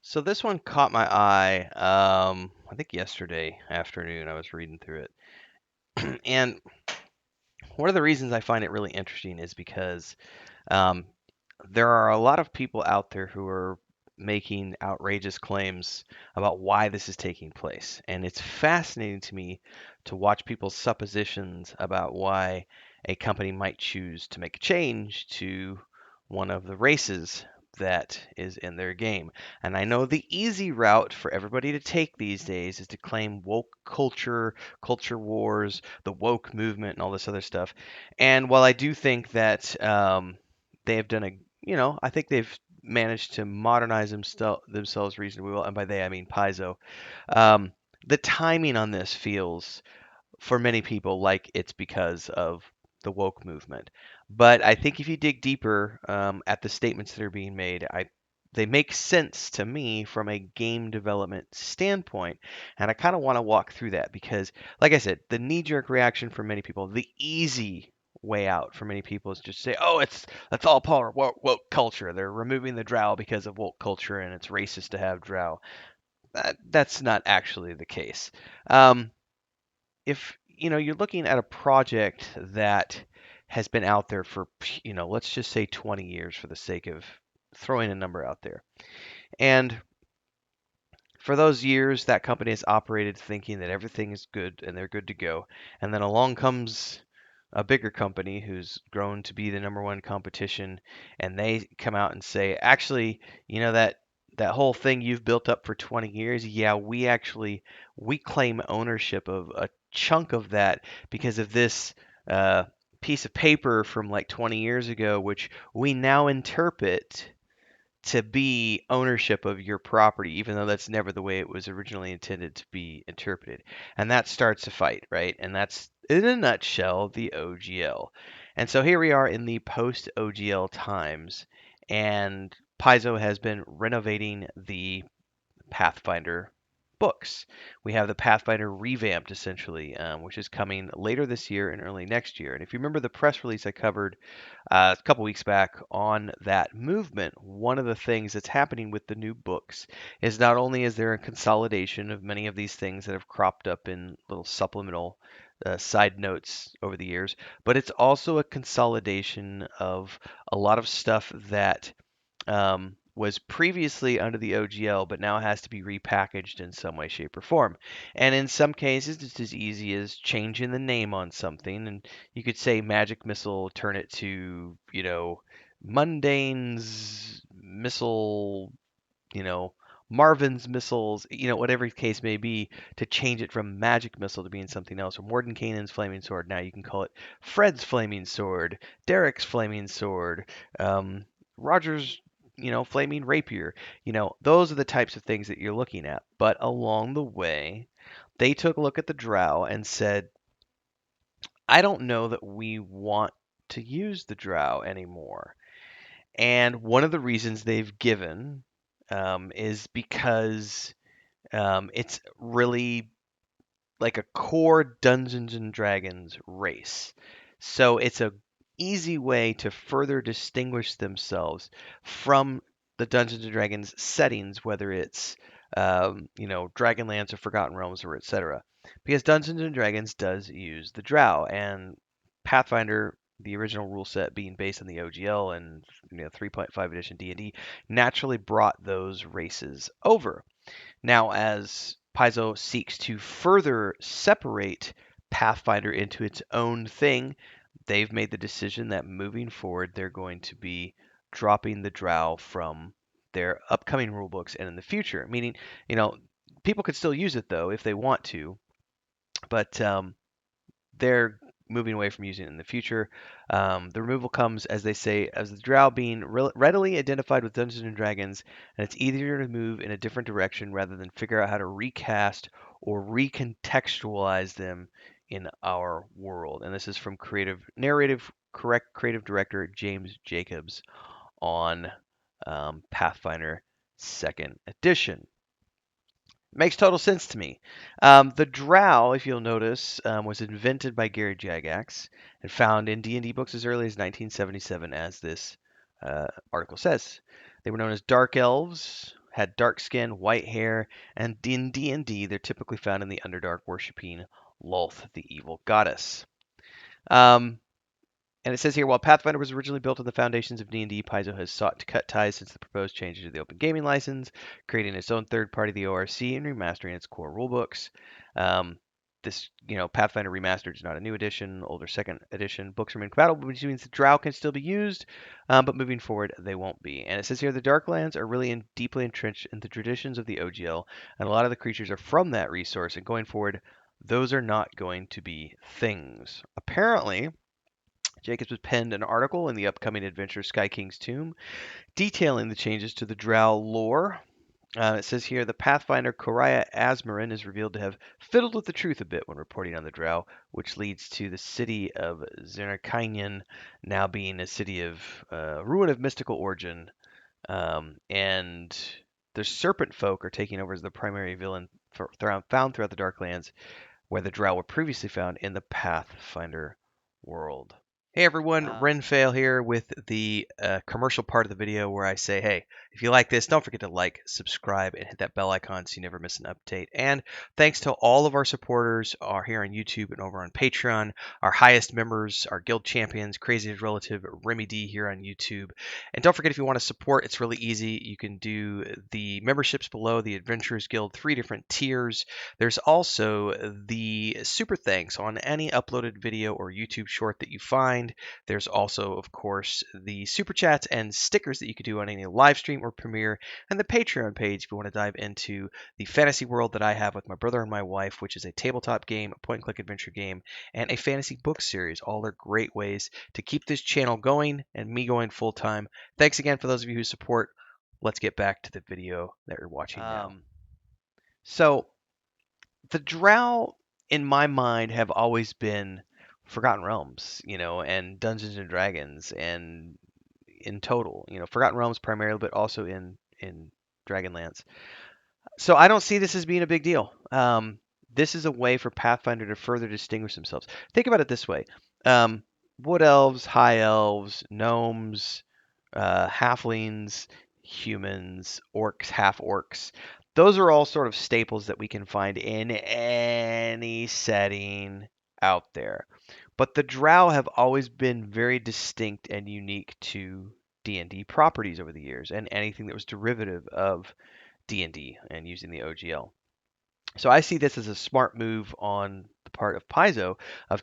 So this one caught my eye. I think yesterday afternoon I was reading through it, and one of the reasons I find it really interesting is because um, there are a lot of people out there who are making outrageous claims about why this is taking place, and it's fascinating to me to watch people's suppositions about why a company might choose to make a change to one of the races that is in their game. And I know the easy route for everybody to take these days is to claim woke culture, culture wars, the woke movement, and all this other stuff. And while I do think that they have done I think they've managed to modernize themselves reasonably well, and by they I mean Paizo. Um, the timing on this feels for many people like it's because of the woke movement. But I think if you dig deeper at the statements that are being made, they make sense to me from a game development standpoint. And I kind of want to walk through that because, like I said, the knee jerk reaction for many people, the easy way out for many people is just say, oh, that's all part of woke culture. They're removing the drow because of woke culture and it's racist to have drow. That's not actually the case. Um, if you're looking at a project that has been out there for let's just say 20 years for the sake of throwing a number out there, and for those years that company has operated thinking that everything is good and they're good to go, and then along comes a bigger company who's grown to be the number one competition, and they come out and say, actually, that whole thing you've built up for 20 years, yeah, we claim ownership of a chunk of that because of this uh, piece of paper from like 20 years ago, which we now interpret to be ownership of your property, even though that's never the way it was originally intended to be interpreted. And that starts a fight, right? And that's, in a nutshell, the OGL. And so here we are in the post OGL times, and Paizo has been renovating the Pathfinder books. We have the Pathfinder revamped, essentially, which is coming later this year and early next year. And if you remember the press release I covered a couple weeks back on that movement, one of the things that's happening with the new books is not only is there a consolidation of many of these things that have cropped up in little supplemental side notes over the years, but it's also a consolidation of a lot of stuff that was previously under the OGL, but now has to be repackaged in some way, shape, or form. And in some cases, it's as easy as changing the name on something. And you could say Magic Missile, turn it to, Mundane's Missile, you know, Marvin's Missiles, whatever the case may be, to change it from Magic Missile to being something else. Or Mordenkainen's Flaming Sword. Now you can call it Fred's Flaming Sword, Derek's Flaming Sword, Roger's flaming rapier. Those are the types of things that you're looking at. But along the way, they took a look at the drow and said, I don't know that we want to use the drow anymore. And one of the reasons they've given is because it's really like a core Dungeons and Dragons race. So it's a easy way to further distinguish themselves from the Dungeons and Dragons settings, whether it's Dragonlance or Forgotten Realms or etc. Because Dungeons and Dragons does use the Drow, and Pathfinder, the original rule set being based on the OGL and 3.5 edition D&D, naturally brought those races over. Now, as Paizo seeks to further separate Pathfinder into its own thing, they've made the decision that moving forward, they're going to be dropping the drow from their upcoming rulebooks and in the future. Meaning, you know, people could still use it though if they want to, but they're moving away from using it in the future. The removal comes, as they say, as the drow being readily identified with Dungeons and Dragons, and it's easier to move in a different direction rather than figure out how to recast or recontextualize them in our world. And this is from creative director James Jacobs on Pathfinder Second Edition. Makes total sense to me. The Drow, if you'll notice, was invented by Gary Gygax and found in D&D books as early as 1977, as this article says. They were known as Dark Elves, had dark skin, white hair, and in D&D, they're typically found in the Underdark, worshiping Lolth, the evil goddess. Um, and it says here, while Pathfinder was originally built on the foundations of D&D, Paizo has sought to cut ties since the proposed changes to the Open Gaming License, creating its own third party, the ORC, and remastering its core rulebooks. Um, Pathfinder Remastered is not a new edition, older second edition. Books remain compatible, which means the Drow can still be used, but moving forward, they won't be. And it says here, the Darklands are really deeply entrenched in the traditions of the OGL, and a lot of the creatures are from that resource, and going forward, those are not going to be things. Apparently, Jacobs has penned an article in the upcoming adventure Sky King's Tomb detailing the changes to the Drow lore. It says here the Pathfinder Koraya Asmarin is revealed to have fiddled with the truth a bit when reporting on the Drow, which leads to the city of Zernikainen now being a city of ruin of mystical origin. And the Serpent Folk are taking over as the primary villain found throughout the Darklands, where the Drow were previously found in the Pathfinder world. Hey everyone, Renfail here with the commercial part of the video where I say, hey, if you like this, don't forget to like, subscribe, and hit that bell icon so you never miss an update. And thanks to all of our supporters are here on YouTube and over on Patreon, our highest members, our guild champions, Crazy's Relative, Remy D here on YouTube. And don't forget, if you want to support, it's really easy. You can do the memberships below, the Adventurers Guild, 3 different tiers. There's also the super thanks on any uploaded video or YouTube short that you find. There's also, of course, the super chats and stickers that you could do on any live stream or premiere, and the Patreon page if you want to dive into the fantasy world that I have with my brother and my wife, which is a tabletop game, a point-and-click adventure game, and a fantasy book series. All are great ways to keep this channel going and me going full-time. Thanks again for those of you who support. Let's get back to the video that you're watching now. So, the Drow, in my mind, have always been Forgotten Realms, and Dungeons and Dragons, and in total, Forgotten Realms primarily, but also in Dragonlance. So I don't see this as being a big deal. This is a way for Pathfinder to further distinguish themselves. Think about it this way: wood elves, high elves, gnomes, halflings, humans, orcs, half orcs. Those are all sort of staples that we can find in any setting out there. But the Drow have always been very distinct and unique to D&D properties over the years, and anything that was derivative of D&D and using the OGL. So I see this as a smart move on the part of Paizo of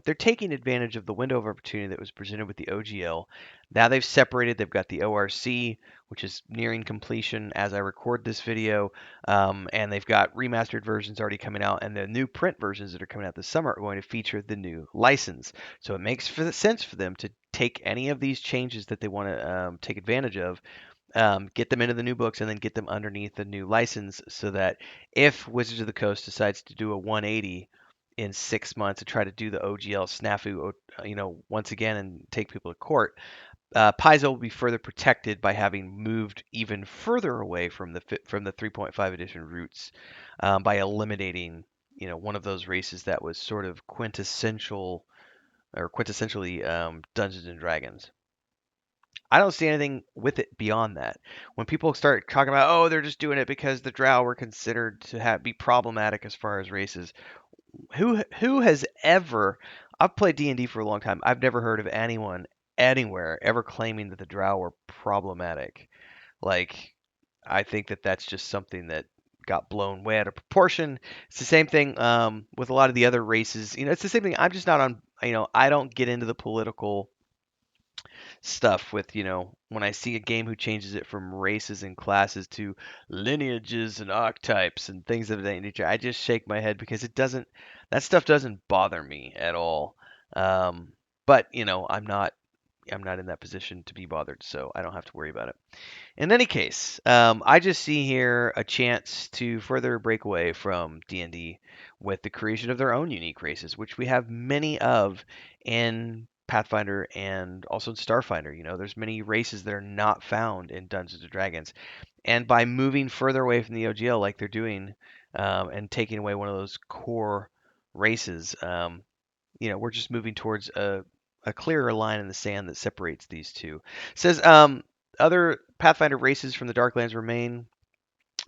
they're taking advantage of the window of opportunity that was presented with the OGL. Now they've separated. They've got the ORC, which is nearing completion as I record this video, and they've got remastered versions already coming out, and the new print versions that are coming out this summer are going to feature the new license. So it makes sense for them to take any of these changes that they want to take advantage of, get them into the new books, and then get them underneath the new license so that if Wizards of the Coast decides to do a 180 in 6 months to try to do the OGL snafu, once again and take people to court, Paizo will be further protected by having moved even further away from the 3.5 edition roots, by eliminating, one of those races that was sort of quintessentially Dungeons and Dragons. I don't see anything with it beyond that. When people start talking about, oh, they're just doing it because the Drow were considered to be problematic as far as races, who has ever? I've played D&D for a long time. I've never heard of anyone anywhere ever claiming that the Drow were problematic. Like, I think that that's just something that got blown way out of proportion. It's the same thing with a lot of the other races. It's the same thing. I'm just not on. I don't get into the political stuff with, when I see a game who changes it from races and classes to lineages and archetypes and things of that nature. I just shake my head because that stuff doesn't bother me at all. But I'm not in that position to be bothered, so I don't have to worry about it. In any case, I just see here a chance to further break away from D&D with the creation of their own unique races, which we have many of in Pathfinder and also in Starfinder. There's many races that are not found in Dungeons and Dragons, and by moving further away from the OGL like they're doing, and taking away one of those core races, we're just moving towards a clearer line in the sand that separates these two. It says, Other Pathfinder races from the Darklands remain,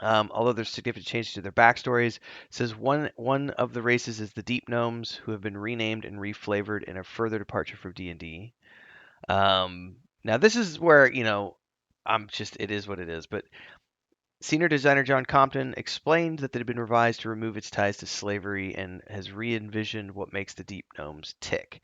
although there's significant changes to their backstories. It says one of the races is the Deep Gnomes, who have been renamed and reflavored in a further departure from D&D. Now this is where I'm just it is what it is. But senior designer John Compton explained that it had been revised to remove its ties to slavery and has re-envisioned what makes the Deep Gnomes tick.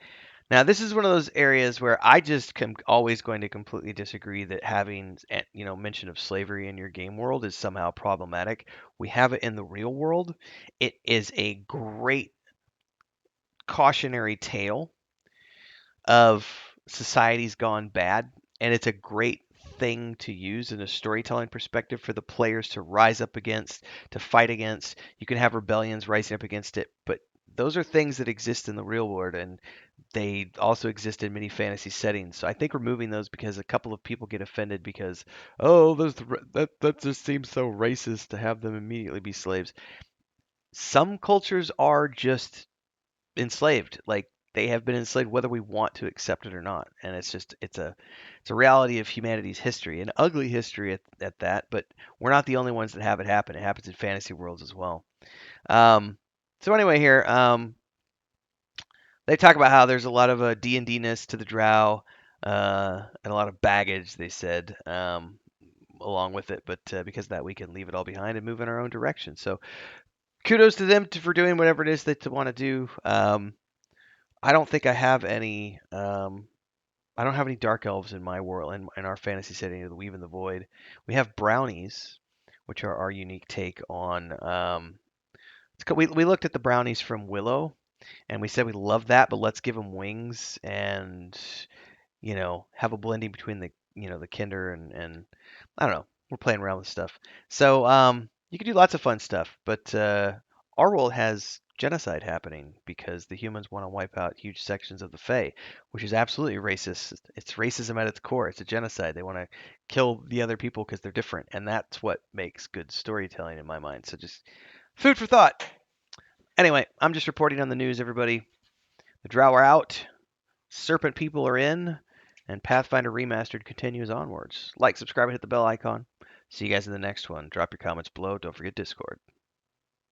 Now, this is one of those areas where I just am always going to completely disagree that having, mention of slavery in your game world is somehow problematic. We have it in the real world. It is a great cautionary tale of society's gone bad, and it's a great thing to use in a storytelling perspective for the players to rise up against, to fight against. You can have rebellions rising up against it, but those are things that exist in the real world, and they also exist in many fantasy settings. So I think removing those because a couple of people get offended because, oh, that just seems so racist to have them immediately be slaves. Some cultures are just enslaved. Like they have been enslaved whether we want to accept it or not. And it's a reality of humanity's history, an ugly history at that, but we're not the only ones that have it happen. It happens in fantasy worlds as well. Um, so anyway here, they talk about how there's a lot of D&D-ness to the Drow, and a lot of baggage, they said, along with it. But because of that, we can leave it all behind and move in our own direction. So kudos to them for doing whatever it is that they want to do. I don't think I have any. I don't have any dark elves in my world, in our fantasy setting of the Weave and the Void. We have brownies, which are our unique take on. We looked at the brownies from Willow, and we said we love that, but let's give them wings and have a blending between the Kinder and I don't know. We're playing around with stuff. So you can do lots of fun stuff, but our world has genocide happening because the humans want to wipe out huge sections of the Fae, which is absolutely racist. It's racism at its core. It's a genocide. They want to kill the other people because they're different, and that's what makes good storytelling in my mind. So just food for thought. Anyway, I'm just reporting on the news, everybody. The Drow are out. Serpent People are in, and Pathfinder Remastered continues onwards. Like, subscribe, and hit the bell icon. See you guys in the next one. Drop your comments below. Don't forget Discord.